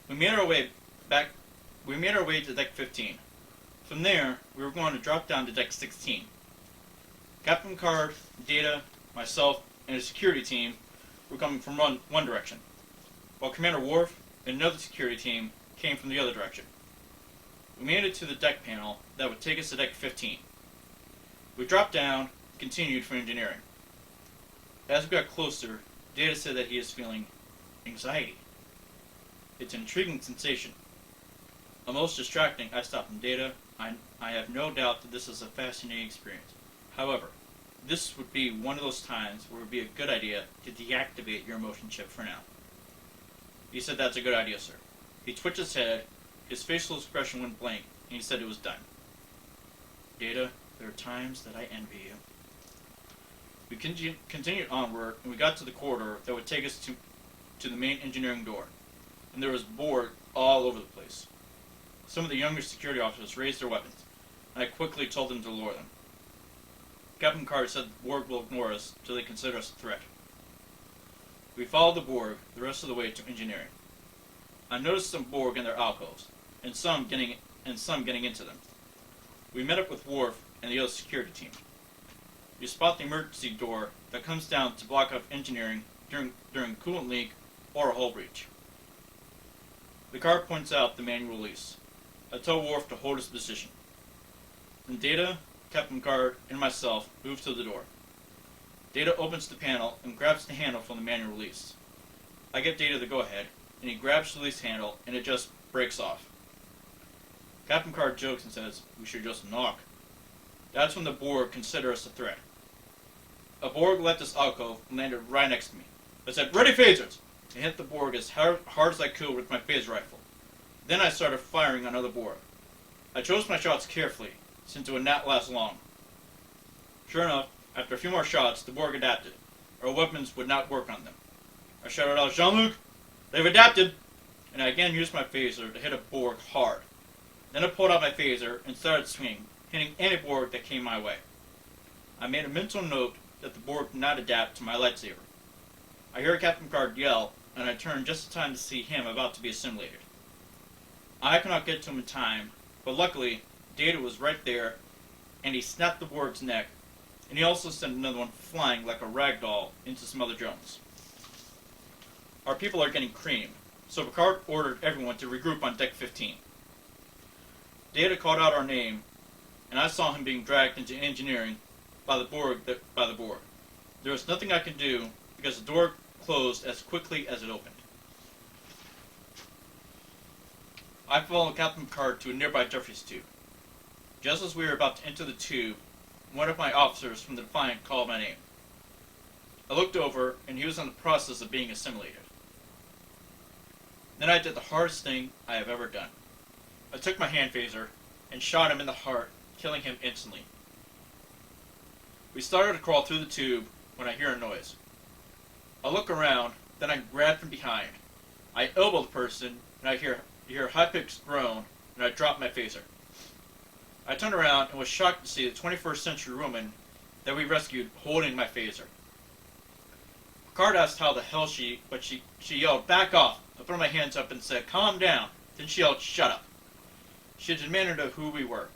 We made our way back. We made our way to deck 15. From there, we were going to drop down to deck 16. Captain Picard, Data, myself, and a security team were coming from one direction, while Commander Worf and another security team came from the other direction. We made it to the deck panel that would take us to deck 15. We dropped down and continued for engineering. As we got closer, Data said that he is feeling anxiety. It's an intriguing sensation. Almost distracting, I stopped him. Data, I have no doubt that this is a fascinating experience. However, this would be one of those times where it would be a good idea to deactivate your emotion chip for now. He said that's a good idea, sir. He twitched his head, his facial expression went blank, and he said it was done. Data, there are times that I envy you. We continued onward, and we got to the corridor that would take us to the main engineering door, and there was Borg all over the place. Some of the younger security officers raised their weapons, and I quickly told them to lower them. Captain Picard said the Borg will ignore us till they consider us a threat. We followed the Borg the rest of the way to engineering. I noticed some Borg in their alcoves, and some getting into them. We met up with Worf and the other security team. You spot the emergency door that comes down to block off engineering during coolant leak or a hull breach. The car points out the manual release. I tell Worf to hold his position. Then Data, Captain Picard, and myself move to the door. Data opens the panel and grabs the handle from the manual release. I get Data the go-ahead, and he grabs the release handle, and it just breaks off. Captain Picard jokes and says, "We should just knock." That's when the Borg consider us a threat. A Borg left this alcove and landed right next to me. I said, "Ready phasers!" and hit the Borg as hard as I could with my phaser rifle. Then I started firing on other Borg. I chose my shots carefully, since it would not last long. Sure enough, after a few more shots, the Borg adapted. Our weapons would not work on them. I shouted out, "Jean-Luc, they've adapted!" And I again used my phaser to hit a Borg hard. Then I pulled out my phaser and started swinging, hitting any Borg that came my way. I made a mental note that the Borg did not adapt to my lightsaber. I heard Captain Picard yell, and I turned just in time to see him about to be assimilated. I could not get to him in time, but luckily, Data was right there, and he snapped the Borg's neck, and he also sent another one flying like a rag doll into some other drones. Our people are getting creamed, so Picard ordered everyone to regroup on deck 15. Data called out our name, and I saw him being dragged into engineering by the Borg. There was nothing I could do because the door closed as quickly as it opened. I followed Captain Picard to a nearby Jeffries tube. Just as we were about to enter the tube, one of my officers from the Defiant called my name. I looked over, and he was in the process of being assimilated. Then I did the hardest thing I have ever done. I took my hand phaser and shot him in the heart, killing him instantly. We started to crawl through the tube when I hear a noise. I look around, then I grab from behind. I elbow the person, and I hear a high-pitched groan, and I drop my phaser. I turned around and was shocked to see the 21st century woman that we rescued holding my phaser. Picard asked how the hell she yelled, "Back off!" I threw my hands up and said, "Calm down." Then she yelled, "Shut up." She demanded of who we were.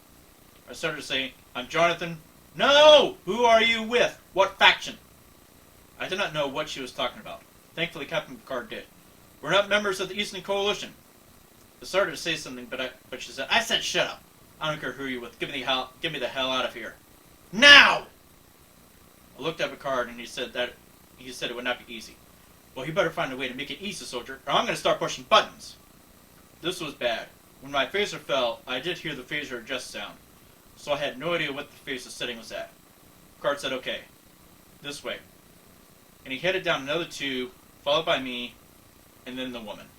I started to say, "I'm Jonathan." "No! Who are you with? What faction?" I did not know what she was talking about. Thankfully, Captain Picard did. "We're not members of the Eastern Coalition." I started to say something, but she said, "I said shut up. I don't care who you're with. Get me the hell out of here. Now!" I looked at Picard, and he said it would not be easy. "Well, you better find a way to make it easy, soldier, or I'm going to start pushing buttons." This was bad. When my phaser fell, I did hear the phaser adjust sound, so I had no idea what the phaser setting was at. Picard said, "Okay, this way." And he headed down another tube, followed by me, and then the woman.